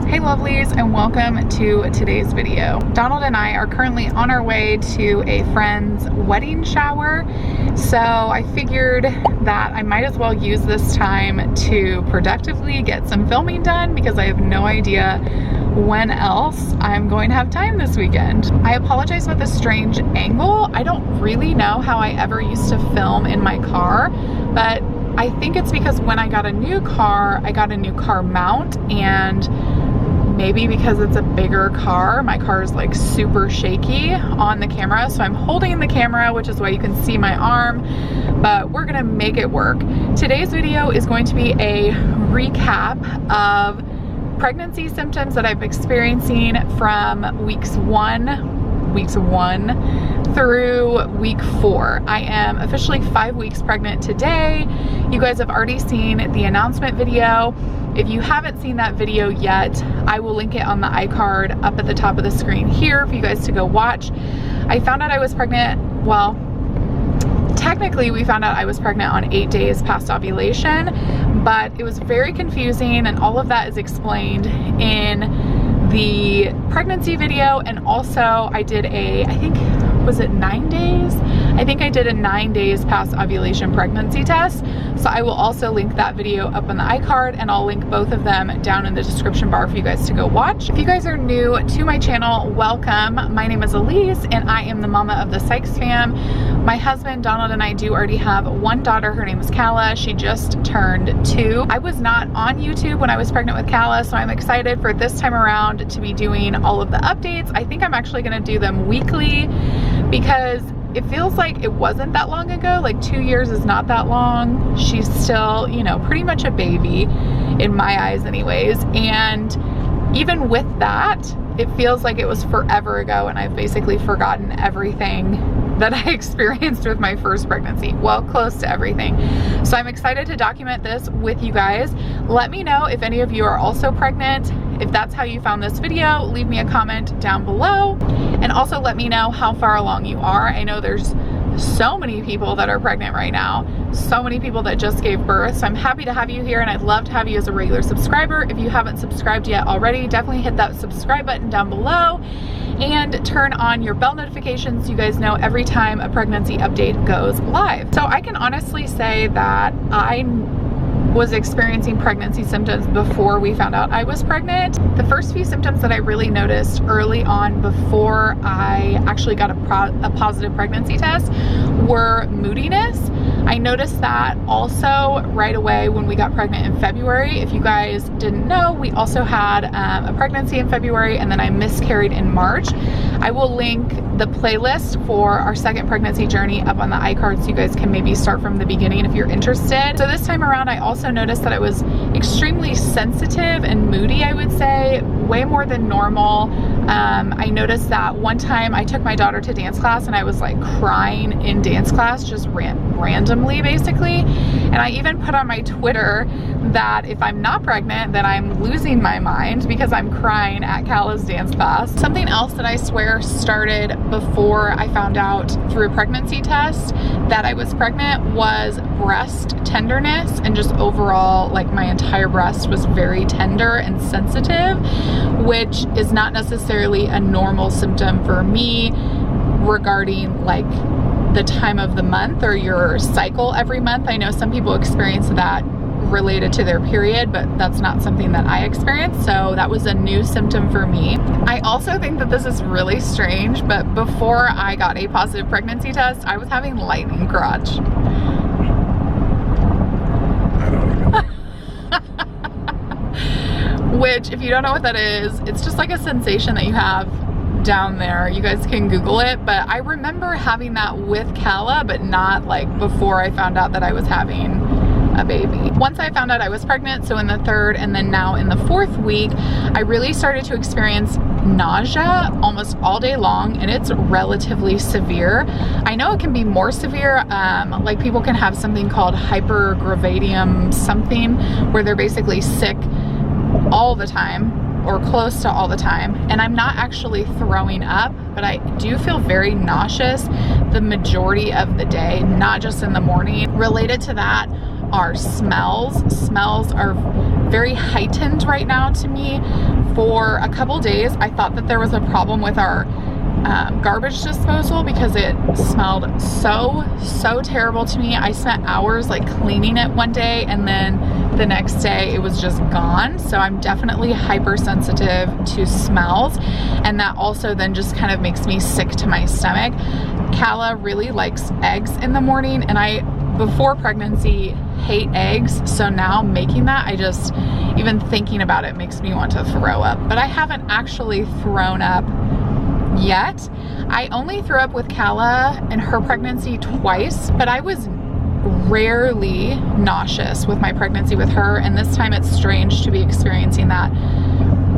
Hey lovelies, and welcome to today's video. Donald and I are currently on our way to a friend's wedding shower, so I figured that I might as well use this time to productively get some filming done because I have no idea when else I'm going to have time this weekend. I apologize about the strange angle. I don't really know how I ever used to film in my car, but I think it's because when I got a new car, I got a new car mount, and maybe because it's a bigger car, my car is like super shaky on the camera. So I'm holding the camera, which is why you can see my arm, but we're gonna make it work. Today's video is going to be a recap of pregnancy symptoms that I've been experiencing from weeks one through week 4. I am officially 5 weeks pregnant today. You guys have already seen the announcement video. If you haven't seen that video yet, I will link it on the iCard up at the top of the screen here for you guys to go watch. I found out I was pregnant, well, technically we found out I was pregnant on 8 days past ovulation, but it was very confusing, and all of that is explained in the pregnancy video. And also I did a, I think, was it 9 days? I think I did a 9 days past ovulation pregnancy test. So I will also link that video up on the iCard, and I'll link both of them down in the description bar for you guys to go watch. If you guys are new to my channel, welcome. My name is Alyse, and I am the mama of the Sykes fam. My husband, Donald, and I do already have one daughter. Her name is Kala. She just turned 2. I was not on YouTube when I was pregnant with Kala, so I'm excited for this time around to be doing all of the updates. I think I'm actually gonna do them weekly because it feels like it wasn't that long ago. Like 2 years is not that long. She's still, you know, pretty much a baby in my eyes anyways. And even with that, it feels like it was forever ago, and I've basically forgotten everything that I experienced with my first pregnancy. Well, close to everything. So I'm excited to document this with you guys. Let me know if any of you are also pregnant. If that's how you found this video, leave me a comment down below. And also let me know how far along you are. I know there's so many people that are pregnant right now, so many people that just gave birth. So I'm happy to have you here, and I'd love to have you as a regular subscriber. If you haven't subscribed yet already, definitely hit that subscribe button down below and turn on your bell notifications so you guys know every time a pregnancy update goes live. So I can honestly say that I was experiencing pregnancy symptoms before we found out I was pregnant. The first few symptoms that I really noticed early on before I actually got a positive pregnancy test were moodiness. I noticed that also right away when we got pregnant in February. If you guys didn't know, we also had a pregnancy in February, and then I miscarried in March. I will link the playlist for our second pregnancy journey up on the iCard so you guys can maybe start from the beginning if you're interested. So this time around, I also noticed that I was extremely sensitive and moody, I would say, way more than normal. I noticed that one time I took my daughter to dance class, and I was like crying in dance class, just randomly basically. And I even put on my Twitter that if I'm not pregnant, then I'm losing my mind because I'm crying at Kala's dance class. Something else that I swear started before I found out through a pregnancy test that I was pregnant was breast tenderness, and just overall, like, my entire breast was very tender and sensitive, which is not necessarily a normal symptom for me regarding like the time of the month or your cycle every month. I know some people experience that related to their period, but that's not something that I experienced, so that was a new symptom for me. I also think that this is really strange, but before I got a positive pregnancy test, I was having lightning crotch. Which, if you don't know what that is, it's just like a sensation that you have down there. You guys can Google it, but I remember having that with Kala, but not like before I found out that I was having a baby. Once I found out I was pregnant, so in the 3rd and then now in the 4th week, I really started to experience nausea almost all day long, and it's relatively severe. I know it can be more severe, like people can have something called hypergravidium something, where they're basically sick all the time or close to all the time, and I'm not actually throwing up, but I do feel very nauseous the majority of the day, not just in the morning. Related to that, are smells. Smells are very heightened right now to me. For a couple days, I thought that there was a problem with our garbage disposal because it smelled so terrible to me. I spent hours like cleaning it one day, and then the next day it was just gone. So I'm definitely hypersensitive to smells, and that also then just kind of makes me sick to my stomach. Kala really likes eggs in the morning, and I, before pregnancy, hate eggs. So now making that, I just, even thinking about it makes me want to throw up. But I haven't actually thrown up yet. I only threw up with Kala in her pregnancy twice, but I was rarely nauseous with my pregnancy with her, and this time it's strange to be experiencing that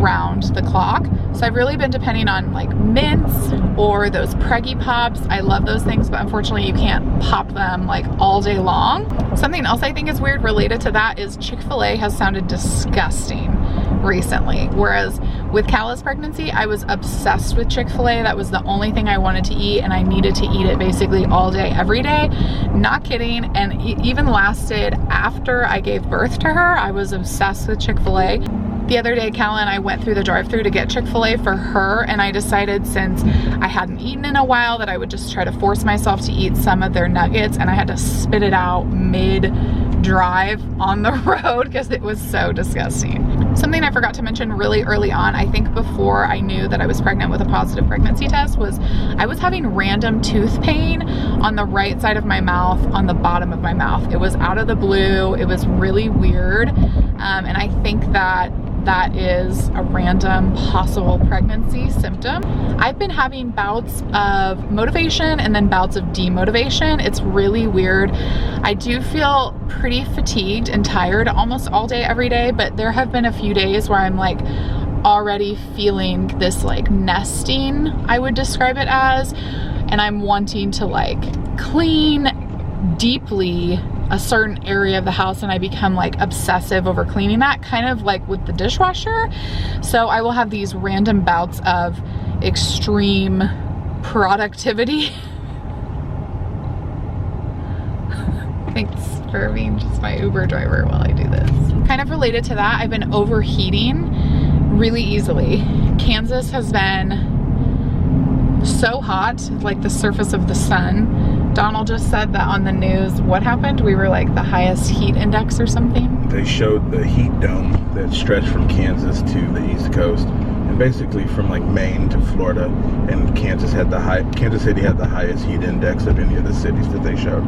round the clock. So I've really been depending on like mints or those Preggy Pops. I love those things, but unfortunately you can't pop them like all day long. Something else I think is weird related to that is Chick-fil-A has sounded disgusting recently, whereas with Kala's pregnancy I was obsessed with Chick-fil-A. That was the only thing I wanted to eat, and I needed to eat it basically all day every day. Not kidding. And it even lasted after I gave birth to her. I was obsessed with Chick-fil-A. The other day, Kala and I went through the drive-thru to get Chick-fil-A for her, and I decided since I hadn't eaten in a while that I would just try to force myself to eat some of their nuggets, and I had to spit it out mid-drive on the road because it was so disgusting. Something I forgot to mention really early on, I think before I knew that I was pregnant with a positive pregnancy test, was I was having random tooth pain on the right side of my mouth, on the bottom of my mouth. It was out of the blue. It was really weird, and I think that is a random possible pregnancy symptom. I've been having bouts of motivation and then bouts of demotivation. It's really weird. I do feel pretty fatigued and tired almost all day, every day, but there have been a few days where I'm like already feeling this like nesting, I would describe it as, and I'm wanting to like clean deeply a certain area of the house, and I become like obsessive over cleaning that, kind of like with the dishwasher. So I will have these random bouts of extreme productivity. Thanks for being just my Uber driver while I do this. Kind of related to that, I've been overheating really easily. Kansas has been so hot, like the surface of the sun. Donald just said that on the news. What happened? We were like the highest heat index or something. They showed the heat dome that stretched from Kansas to the East Coast, and basically from like Maine to Florida. And Kansas City had the highest heat index of any of the cities that they showed.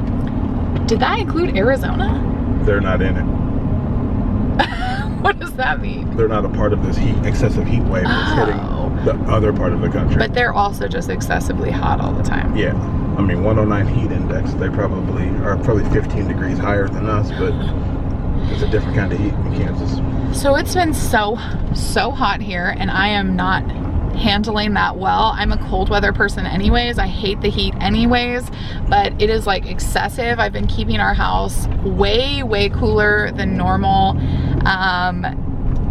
Did that include Arizona? They're not in it. What does that mean? They're not a part of this excessive heat wave that's hitting the other part of the country. But they're also just excessively hot all the time. Yeah. I mean, 109 heat index. They probably are 15 degrees higher than us, but it's a different kind of heat in Kansas. So it's been so hot here, and I am not handling that well. I'm a cold weather person anyways. I hate the heat anyways, but it is like excessive. I've been keeping our house way cooler than normal.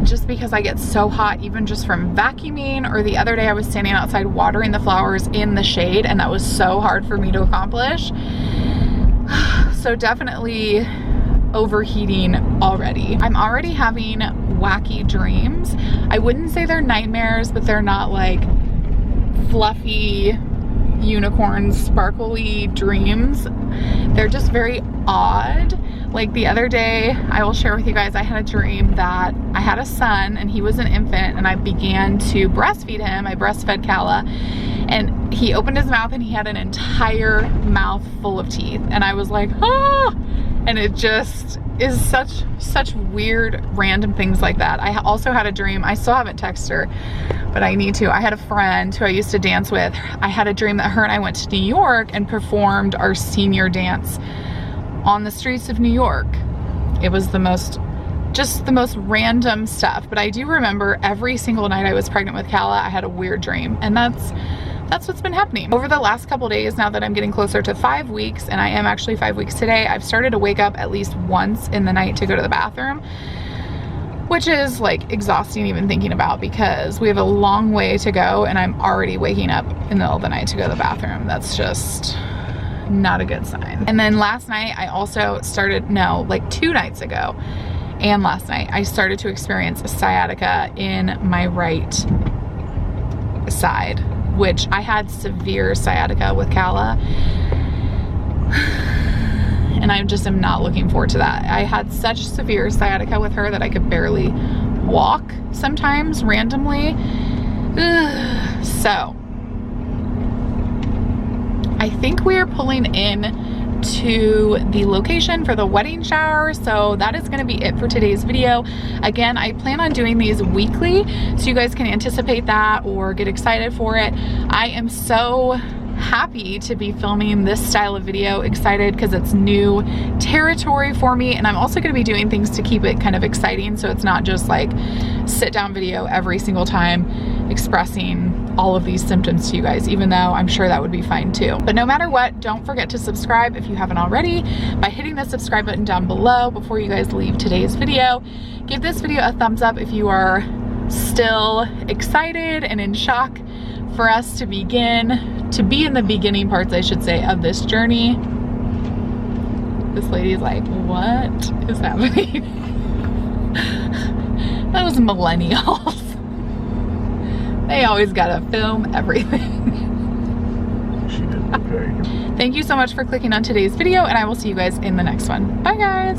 Just because I get so hot, even just from vacuuming, or the other day I was standing outside watering the flowers in the shade, and that was so hard for me to accomplish. So definitely overheating already. I'm already having wacky dreams. I wouldn't say they're nightmares, but they're not like fluffy unicorn sparkly dreams. They're just very odd. Like the other day, I will share with you guys, I had a dream that I had a son and he was an infant, and I began to breastfeed him. I breastfed Kala, and he opened his mouth and he had an entire mouth full of teeth. And I was like, ah! And it just is such weird random things like that. I also had a dream, I still haven't texted her, but I need to. I had a friend who I used to dance with. I had a dream that her and I went to New York and performed our senior dance on the streets of New York. It was just the most random stuff. But I do remember every single night I was pregnant with Kala, I had a weird dream. And that's what's been happening. Over the last couple days, now that I'm getting closer to 5 weeks, and I am actually 5 weeks today, I've started to wake up at least once in the night to go to the bathroom, which is like exhausting even thinking about, because we have a long way to go and I'm already waking up in the middle of the night to go to the bathroom. That's just not a good sign. And then last night I also started, no, like 2 nights ago and last night, I started to experience sciatica in my right side, which I had severe sciatica with Kala. And I just am not looking forward to that. I had such severe sciatica with her that I could barely walk sometimes randomly. Ugh. So I think we are pulling in to the location for the wedding shower, so that is going to be it for today's video. Again, I plan on doing these weekly, so you guys can anticipate that or get excited for it. I am so happy to be filming this style of video, excited because it's new territory for me, and I'm also going to be doing things to keep it kind of exciting, so it's not just like sit down video every single time expressing all of these symptoms to you guys, even though I'm sure that would be fine too. But no matter what, don't forget to subscribe if you haven't already by hitting the subscribe button down below before you guys leave today's video. Give this video a thumbs up if you are still excited and in shock for us to begin, to be in the beginning parts, I should say, of this journey. This lady's like, what is happening? Those millennials. They always gotta film everything. She did look very good. Thank you so much for clicking on today's video, and I will see you guys in the next one. Bye guys.